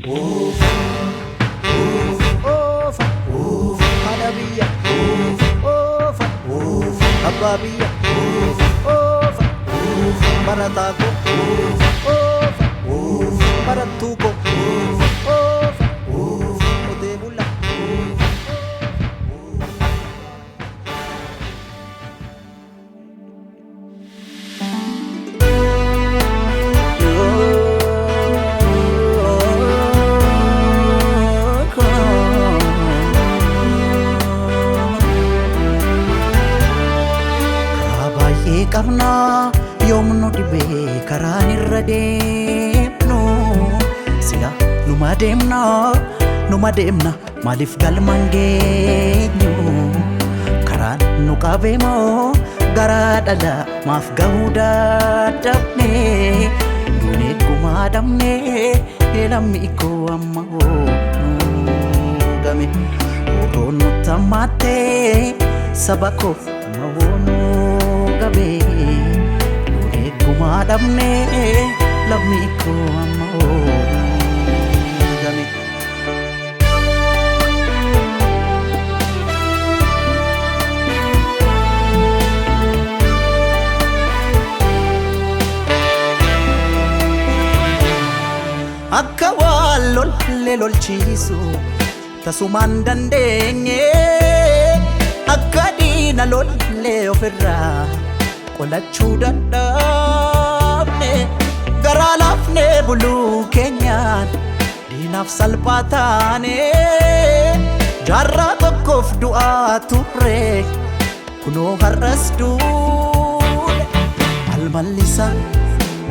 Oof, oof, oof, Hanabiya. Oof, oof, Ababiya. Oof, oof, Baratago. Oof, oof, Baratugo. Oof, oof, Odebula. Qabna yoomnu dhibee karaan irra deemnu sila numa deemna maaliif galmaan geenyu karaan nu qabee moo garaa dhala maaf gahuu dadhabne nuun eegumaa dhabne lammi koo amma nu game oroon nu tammaatte saba koo amma woonu gabe nune gumadamne lammi ko amma game akka wallol lolchiisu tasumaan dandeenye akka diina lolle ofirraa qolachuu dadhabne garaa laafne buluu keenyaan diinaaf salphaa taane jaarraa tokkoof du'aa turre kunoo har'as duune malmallisa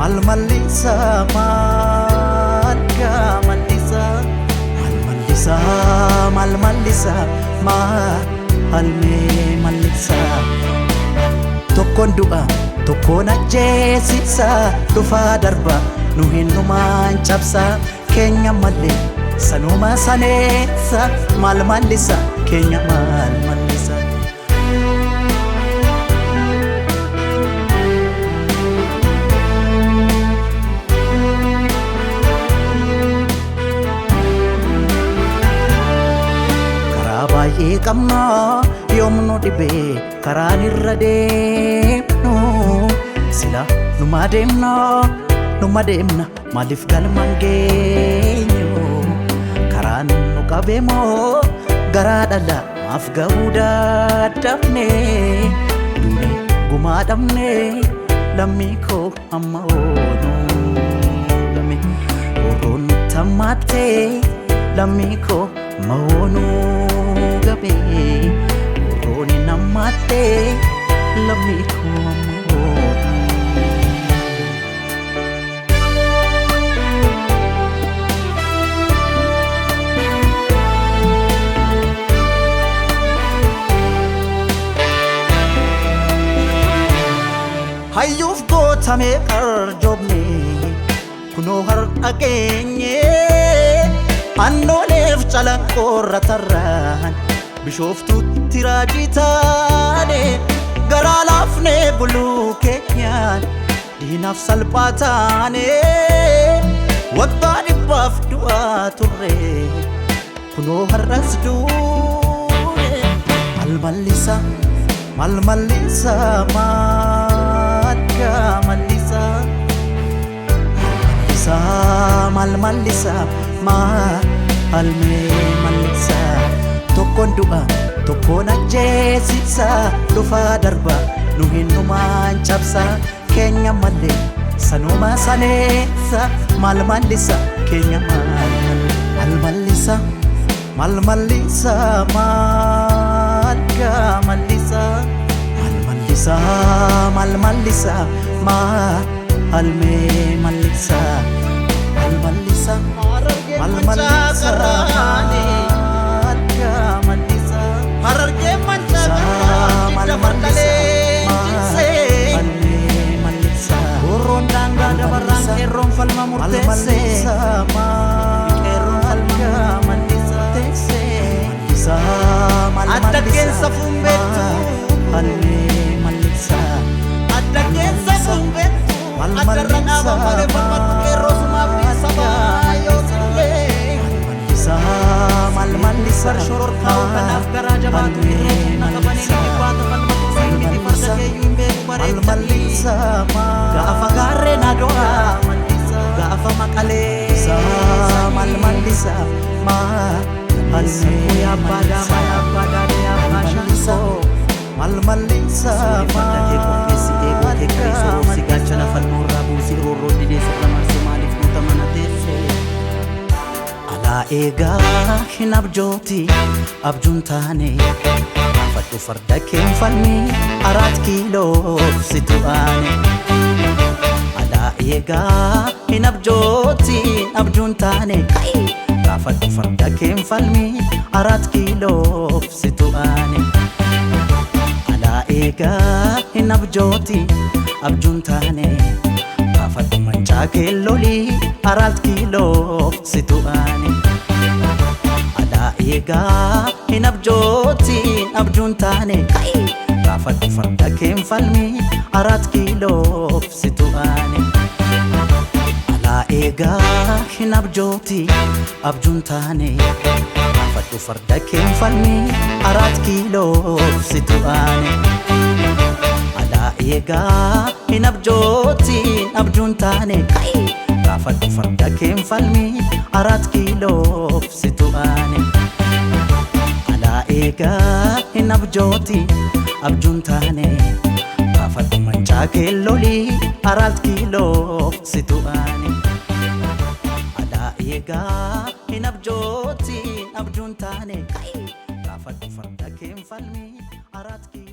malmallisa malka mallisa malmallisa malmallisa malme mallisa tokkoon du'a tokkoon ajjeesisa dhufaa darba nu hinnumaan cabsa keenya malee sanuma saneessa maal mallisa keenya maal mallisa karaa baay'ee qabna yoomnu dhibee karaan irra deemnu sila numa deemna maaliif galmaan geenyu karaan nu qabee moo garaa dhala maaf gahuu dadhabne duune gumaa dhabne lammi koo amma oonu game oroon nu tammaatte lammi koo amma oonu gabe orooni namaatte lammi koo amma oonu hayyuuf gootamee qarjoobne kunoo har'a geenye annooleef calanqoorra tarraan bishooftuutti raajii taane garaa laafne buluu keenyaan diinaaf salphaa taane waggaa dhibbaaf du'aa turre kunoo har'as duune malmallisa malmallisa malka mallisa mallisa malmallisa malme mallisa tokkoon du'a tokkoon ajjeesisa dhufaa darba nu hinnumaan cabsa keenya malee sanuma saneessa maal mallisa keenya maal mallisa malmallisa malka mallisa malmallisa malmallisa malme mallisa malmallisa malmallisa malka mallisa hararge mancha malmallisa malme mallisa oroon daangaa dabarraan qeerroon falma murteesse qeerroon falma mallisa mallisa adda keessa fumbettu malme mallisa adda keessa fumbettu adda ranaba male falmatu qeerroo sumaaf sabaa yoo malmalisa Barshoror kau kanaf garaja batu irre nakabani ni kwata malmatu singiti farda ke yumbe bare malmalisa gaafa garre na doa gaafa makale malmalisa ya pada ya mashanso malmalisa Ifada ke kopesi ego ke kriso si gacha na falmura busi roro dide sa kamar sumalif mutamanatese ala ega hinabjoti abjuntane fatu farda kem falmi 4 kilo situane ala ega hinabjoti abjuntane kai fatu farda kem falmi 4 kilo situane ega hinabjoti abjuntane afatu mancha kelloli 4 kilo situane ada ega hinabjoti abjuntane kai afatu farda kem falmi 4 kilo situane ala ega hinabjoti abjuntane afatu farda kem falmi 4 kilo situane ega hinabjoti abjuntane kai rafatu farda kem falmi 4 kilo situane ala ega hinabjoti abjuntane rafatu mancha kelloli 4 kilo situane ala ega hinabjoti abjuntane kai rafatu farda kem falmi 4 kilo